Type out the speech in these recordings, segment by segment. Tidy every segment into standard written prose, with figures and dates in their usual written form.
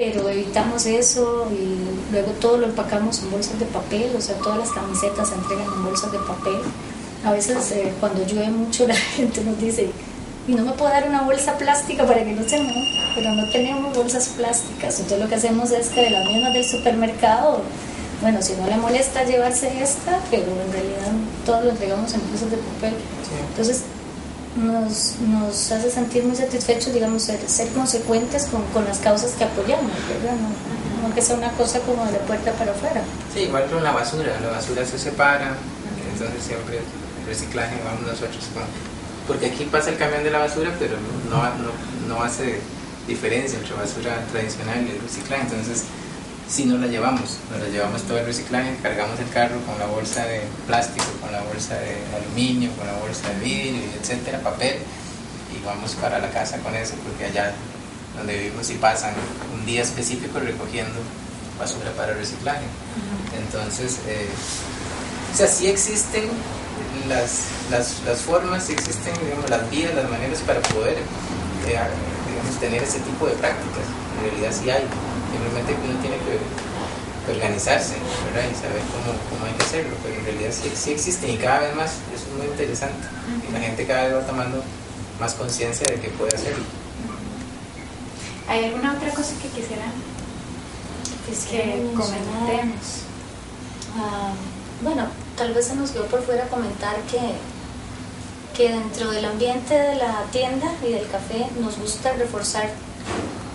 Pero evitamos eso y luego todo lo empacamos en bolsas de papel, o sea, todas las camisetas se entregan en bolsas de papel. A veces cuando llueve mucho la gente nos dice, y no me puedo dar una bolsa plástica para que no se moje, pero no tenemos bolsas plásticas. Entonces lo que hacemos es que de las mismas del supermercado, bueno, si no le molesta llevarse esta, pero en realidad todo lo entregamos en bolsas de papel. Sí. Entonces nos hace sentir muy satisfechos, digamos, ser consecuentes con las causas que apoyamos, ¿verdad? No que sea una cosa como de la puerta para afuera. Sí, igual con la basura se separa, entonces siempre el reciclaje vamos nosotros con... Porque aquí pasa el camión de la basura, pero no hace diferencia entre basura tradicional y el reciclaje, entonces si no la llevamos todo el reciclaje, cargamos el carro con la bolsa de plástico, con la bolsa de aluminio, con la bolsa de vidrio, etcétera, papel, y vamos para la casa con eso, porque allá donde vivimos sí pasan un día específico recogiendo basura para reciclaje. Entonces, o sea, sí existen las formas, sí existen, digamos, las vías, las maneras para poder digamos, tener ese tipo de prácticas. En realidad sí hay. Simplemente uno tiene que organizarse, ¿verdad? Y saber cómo hay que hacerlo, pero en realidad sí existen y cada vez más. Eso es muy interesante. Y la gente cada vez va tomando más conciencia de que puede hacerlo. ¿Hay alguna otra cosa que quisieran que comentemos? Bueno, tal vez se nos quedó por fuera comentar que dentro del ambiente de la tienda y del café nos gusta reforzar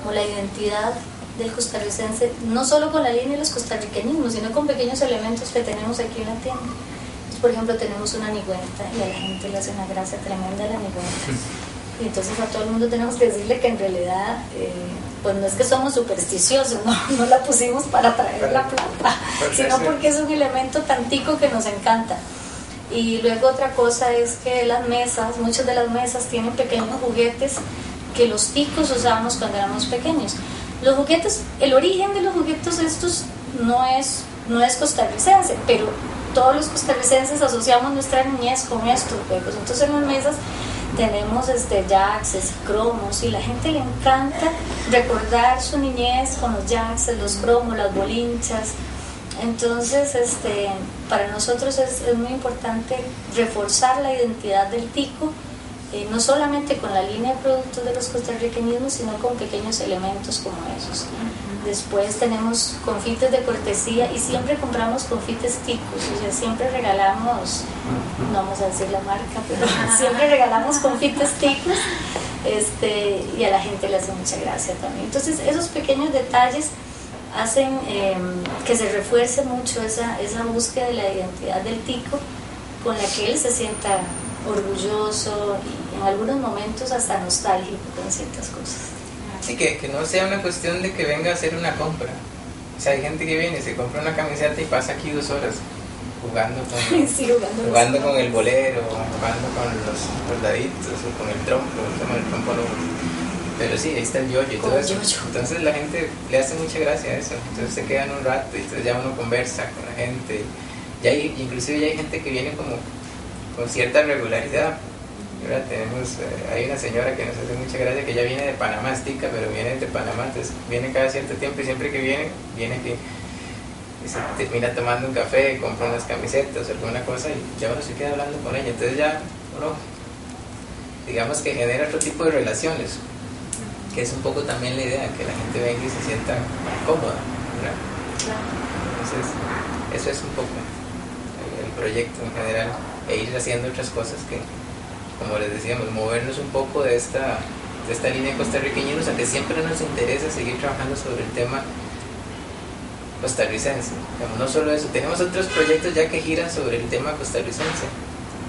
la identidad del costarricense, no solo con la línea de los costarriqueñismos, sino con pequeños elementos que tenemos aquí en la tienda. Entonces, por ejemplo, tenemos una nigüenta y a la gente le hace una gracia tremenda la nigüenta. Y entonces a todo el mundo tenemos que decirle que en realidad, pues no es que somos supersticiosos, no la pusimos para traer la plata, sino porque es un elemento tantico que nos encanta. Y luego otra cosa es que las mesas, muchas de las mesas tienen pequeños juguetes que los ticos usábamos cuando éramos pequeños. Los juguetes, el origen de los juguetes estos no es costarricense, pero todos los costarricenses asociamos nuestra niñez con estos juegos. Entonces en las mesas tenemos jaxes y cromos y la gente le encanta recordar su niñez con los jaxes, los cromos, las bolinchas. Entonces para nosotros es muy importante reforzar la identidad del tico, no solamente con la línea de productos de los costarriqueñismos, sino con pequeños elementos como esos. Después tenemos confites de cortesía y siempre compramos confites ticos, o sea, siempre regalamos, no vamos a decir la marca, pero siempre regalamos confites ticos y a la gente le hace mucha gracia también. Entonces esos pequeños detalles hacen que se refuerce mucho esa búsqueda de la identidad del tico, con la que él se sienta orgulloso y en algunos momentos hasta nostálgico con ciertas cosas. Sí, que no sea una cuestión de que venga a hacer una compra. O sea, hay gente que viene, se compra una camiseta y pasa aquí 2 horas jugando con el bolero, jugando con los soldaditos o con el trompo, pero sí, ahí está el yoyo y todo eso. Entonces la gente le hace mucha gracia a eso. Entonces se quedan un rato y entonces ya uno conversa con la gente. Inclusive ya hay gente que viene como con cierta regularidad. Ahora hay una señora que nos hace mucha gracia, que ella viene de Panamá, es tica, pero viene de Panamá, entonces viene cada cierto tiempo y siempre que viene aquí y se termina tomando un café, compra unas camisetas o alguna cosa y ya uno se queda hablando con ella. Entonces ya uno, digamos que genera otro tipo de relaciones, que es un poco también la idea, que la gente venga y se sienta cómoda, ¿verdad? Entonces eso es un poco el proyecto en general, e ir haciendo otras cosas que, como les decíamos, movernos un poco de esta línea costarriqueña, o sea, que siempre nos interesa seguir trabajando sobre el tema costarricense. No solo eso, tenemos otros proyectos ya que giran sobre el tema costarricense,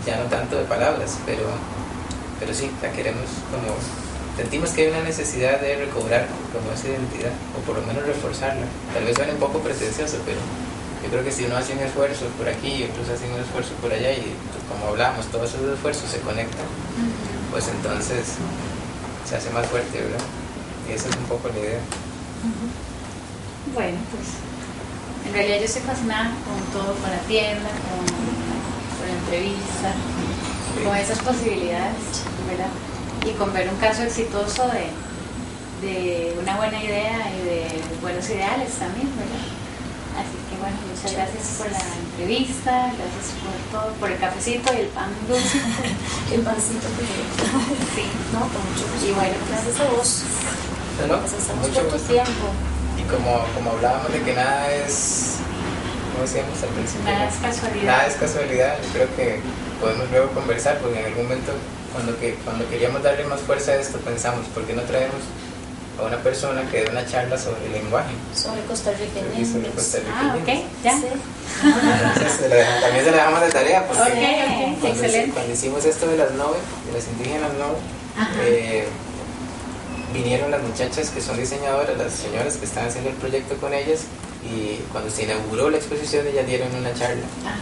ya no tanto de palabras, pero sí, la queremos sentimos que hay una necesidad de recobrar como esa identidad, o por lo menos reforzarla. Tal vez suene un poco pretencioso, pero yo creo que si uno hace un esfuerzo por aquí y otros hacen un esfuerzo por allá y como hablamos, todos esos esfuerzos se conectan, pues entonces se hace más fuerte, ¿verdad? Y esa es un poco la idea. Bueno, pues en realidad yo estoy fascinada con todo, con la tienda, con la entrevista, sí, con esas posibilidades, ¿verdad? Y con ver un caso exitoso de una buena idea y de los ideales también, ¿verdad? Así que bueno, muchas gracias por la entrevista, gracias por todo, por el cafecito y el pan dulce. El pancito primero. Sí. No, con mucho gusto. Y bueno, gracias a vos. No, Gracias a vos mucho por tu gusto. tiempo. Y como hablábamos de que nada es, ¿cómo decíamos al principio? Nada es casualidad. Nada es casualidad. Yo creo que podemos luego conversar, porque en algún momento, cuando queríamos darle más fuerza a esto, pensamos, ¿por qué no traemos a una persona que dé una charla sobre el lenguaje? Sobre costarriqueños. Sobre costarriqueños. Ok, ya. Sí. Entonces también se la dejamos de tarea, porque Ok, excelente. cuando hicimos esto de las NOVE, de las indígenas NOVE, Ajá. vinieron las muchachas que son diseñadoras, las señoras que están haciendo el proyecto con ellas, y cuando se inauguró la exposición ellas dieron una charla. Ajá.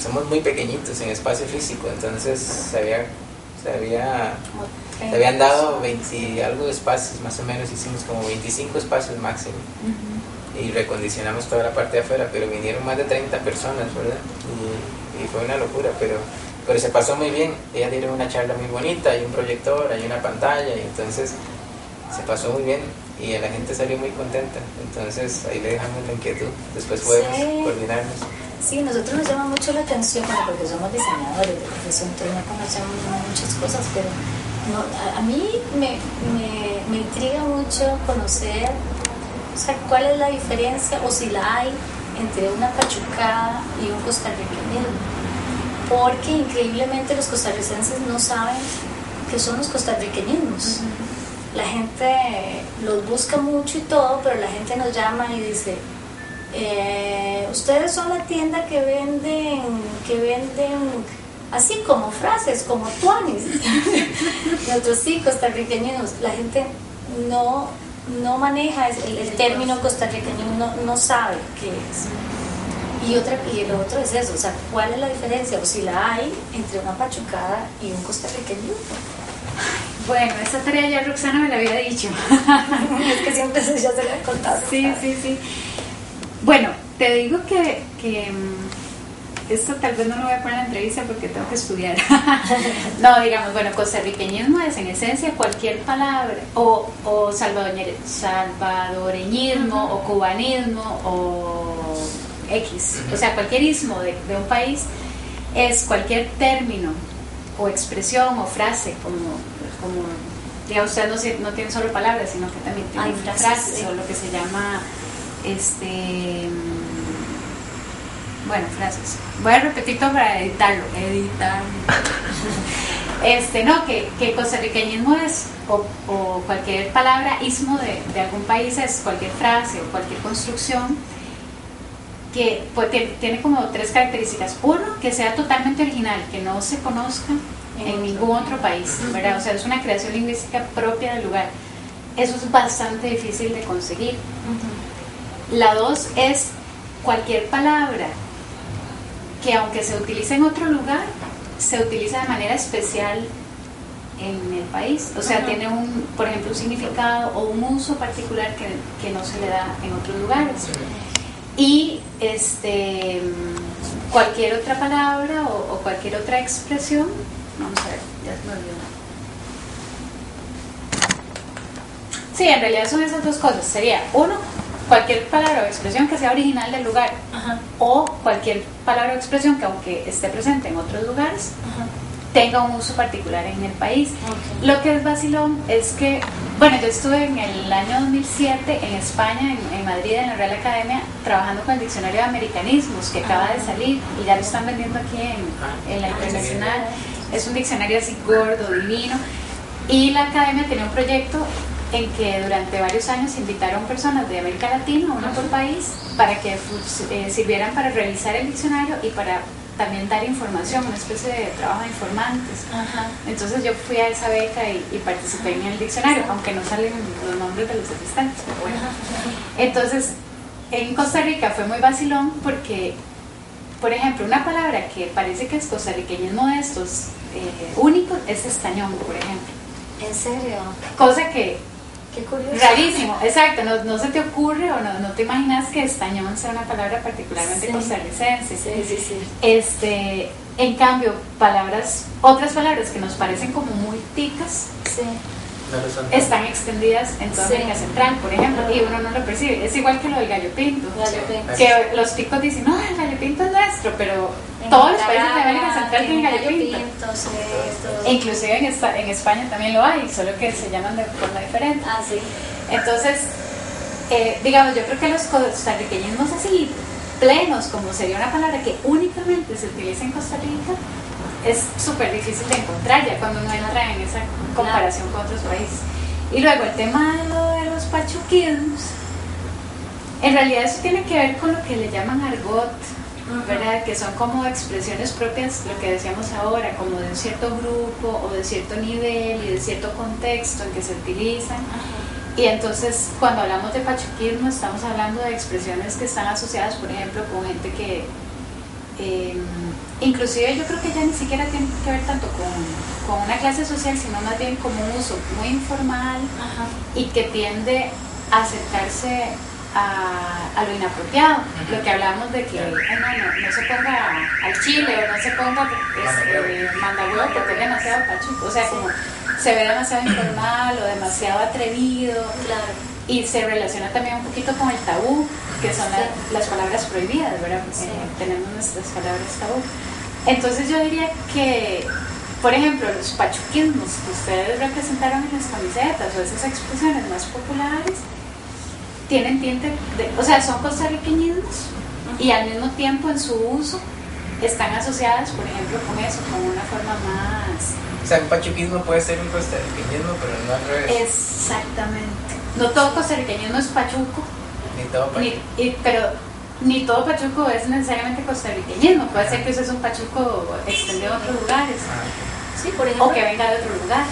Somos muy pequeñitos en espacio físico, entonces se Ok. habían dado 20 y algo de espacios, más o menos hicimos como 25 espacios máximo, y recondicionamos toda la parte de afuera, pero vinieron más de 30 personas, ¿verdad? Y fue una locura, pero se pasó muy bien. Ellas dieron una charla muy bonita, hay un proyector, hay una pantalla, y entonces se pasó muy bien y la gente salió muy contenta. Entonces ahí le dejamos la inquietud, después podemos coordinarnos. Sí, nosotros nos llama mucho la atención, bueno, porque somos diseñadores de profesión, entonces no conocemos muchas cosas, pero no, a mí me intriga mucho conocer, o sea, cuál es la diferencia, o si la hay, entre una pachucada y un costarriqueñismo, porque increíblemente los costarricenses no saben qué son los costarriqueñismos. La gente los busca mucho y todo, pero la gente nos llama y dice, ustedes son la tienda que venden así como frases, como tuanis. Nosotros sí, costarriqueños, la gente no maneja el término costarriqueño, no sabe qué es. Y lo otro es eso, o sea, ¿cuál es la diferencia, o si la hay, entre una pachucada y un costarriqueño? Bueno, esa tarea ya Roxana me la había dicho. Es que siempre ya se la he contado. Sí. Bueno, te digo que esto tal vez no lo voy a poner en la entrevista porque tengo que estudiar. No, digamos, bueno, costarriqueñismo es en esencia cualquier palabra, o salvadoreñismo, o cubanismo, o X, o sea, cualquier ismo de un país es cualquier término o expresión o frase, como digamos, ustedes no tienen solo palabras, sino que también tienen frases, sí. O lo que se llama bueno, frases. Voy a repetir todo para editar. No, que costarriqueñismo es o cualquier palabra, ismo de algún país, es cualquier frase o cualquier construcción que pues, tiene como tres características. Uno, que sea totalmente original, que no se conozca en ningún otro país, ¿verdad? O sea, es una creación lingüística propia del lugar. Eso es bastante difícil de conseguir. La dos es cualquier palabra que aunque se utilice en otro lugar, se utiliza de manera especial en el país. O sea, tiene por ejemplo, un significado o un uso particular que no se le da en otros lugares. Y cualquier otra palabra o cualquier otra expresión, vamos a ver, ya se me olvidó. Sí, en realidad son esas dos cosas. Sería, uno, cualquier palabra o expresión que sea original del lugar. Ajá. O cualquier palabra o expresión que aunque esté presente en otros lugares, ajá, tenga un uso particular en el país. Okay. Lo que es vacilón es que, bueno, yo estuve en el año 2007 en España, en Madrid, en la Real Academia, trabajando con el diccionario de americanismos que acaba de salir y ya lo están vendiendo aquí en la Internacional. Es un diccionario así gordo, divino, y la Academia tenía un proyecto en que durante varios años invitaron personas de América Latina, una por país, para que sirvieran para revisar el diccionario y para también dar información, una especie de trabajo de informantes. Ajá. Entonces yo fui a esa beca y participé en el diccionario, aunque no salen los nombres de los asistentes, pero bueno. Entonces, en Costa Rica fue muy vacilón porque, por ejemplo, una palabra que parece que es costarriqueñismo de estos únicos es estañón, por ejemplo. ¿En serio? Cosa que qué curioso. Rarísimo, exacto, no se te ocurre o no te imaginas que estañón sea una palabra particularmente costarricense. Sí. En cambio, otras palabras que nos parecen como muy ticas, No lo son. están extendidas en toda América Central, por ejemplo, y uno no lo percibe. Es igual que lo del gallo pinto. Que los ticos dicen, no, el gallo pinto es nuestro, pero todos los países de América Central tienen gallo pinto. Inclusive en España también lo hay, solo que se llaman de forma diferente. Sí. Entonces, digamos, yo creo que los costarriqueñismos así plenos, como sería una palabra que únicamente se utiliza en Costa Rica, es súper difícil de encontrar ya cuando uno entra en esa comparación con otros países. Y luego el tema de los pachuquismos, en realidad eso tiene que ver con lo que le llaman argot, ¿verdad? Que son como expresiones propias, lo que decíamos ahora, como de un cierto grupo o de cierto nivel y de cierto contexto en que se utilizan. Y entonces cuando hablamos de pachuquismo estamos hablando de expresiones que están asociadas, por ejemplo, con gente que inclusive yo creo que ya ni siquiera tiene que ver tanto con una clase social, sino más bien como un uso muy informal y que tiende a acercarse a lo inapropiado. Lo que hablamos de que no se ponga al chile o no se ponga mandahuevo porque es demasiado pachuco, o sea, como se ve demasiado informal o demasiado atrevido. Claro. Y se relaciona también un poquito con el tabú, que son las palabras prohibidas, ¿verdad? Tenemos nuestras palabras tabú. Entonces yo diría que, por ejemplo, los pachuquismos que ustedes representaron en las camisetas o esas expresiones más populares, tienen tinte o sea, son costarriqueñismos y al mismo tiempo en su uso están asociadas, por ejemplo, con eso, con una forma más... O sea, un pachuquismo puede ser un costarriqueñismo, pero no al revés. Exactamente. No todo costarriqueñismo es pachuco. Ni todo pachuco. Pero ni todo pachuco es necesariamente costarriqueñismo. Puede ser que eso es un pachuco extendido a otros lugares. Sí, por ejemplo. O que venga de otro lugar.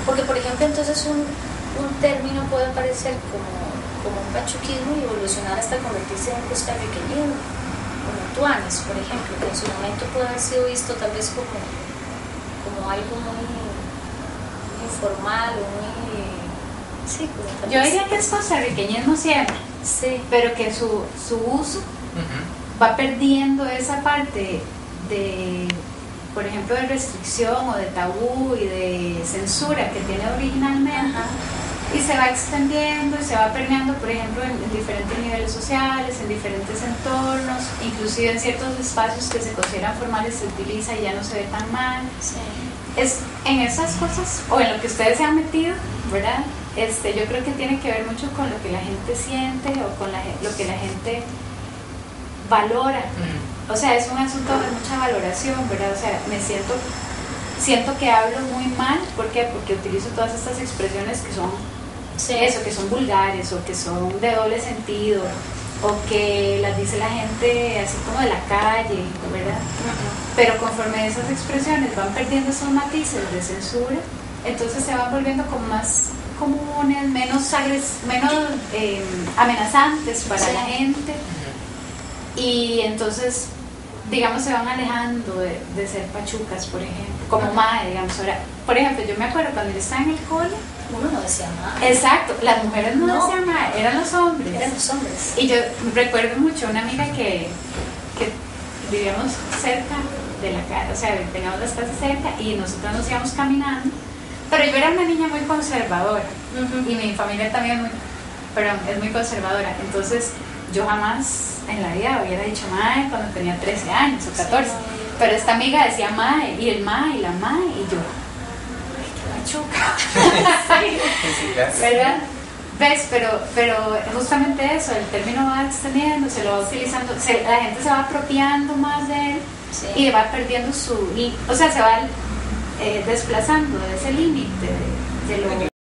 Porque, por ejemplo, entonces un término puede aparecer como un pachuquismo y evolucionar hasta convertirse en un costarriqueñismo. Como tuanes, por ejemplo, que en su momento puede haber sido visto tal vez como algo muy informal o muy... Sí, como yo diría que es costarriqueñismo siempre, pero que su uso va perdiendo esa parte de, por ejemplo, de restricción o de tabú y de censura que tiene originalmente, y se va extendiendo y se va permeando, por ejemplo, en diferentes niveles sociales, en diferentes entornos, inclusive en ciertos espacios que se consideran formales se utiliza y ya no se ve tan mal. Es en esas cosas, o en lo que ustedes se han metido, ¿verdad? Yo creo que tiene que ver mucho con lo que la gente siente o con lo que la gente valora. O sea, es un asunto de mucha valoración, ¿verdad? O sea, siento que hablo muy mal. ¿Por qué? Porque utilizo todas estas expresiones que son eso, que son vulgares o que son de doble sentido o que las dice la gente así como de la calle, ¿verdad? Pero conforme esas expresiones van perdiendo esos matices de censura, entonces se van volviendo como más comunes, menos amenazantes para la gente, y entonces, digamos, se van alejando de ser pachucas, por ejemplo, como mae, digamos. Ahora, por ejemplo, yo me acuerdo cuando yo estaba en el cole, uno no decía mae. Exacto, las mujeres no decían mae, eran los hombres. Eran los hombres. Y yo recuerdo mucho una amiga que vivíamos cerca de la casa, o sea, teníamos las casas cerca y nosotros nos íbamos caminando, pero yo era una niña muy conservadora y mi familia también es muy conservadora, entonces yo jamás en la vida hubiera dicho mae cuando tenía 13 años o 14, pero esta amiga decía mae, y el mae y la mae, y yo, ay, qué machuca. ¿Verdad? ¿Ves? Pero justamente eso, el término va extendiendo, se lo va utilizando, la gente se va apropiando más de él y va perdiendo o sea, se va desplazando de ese límite de lo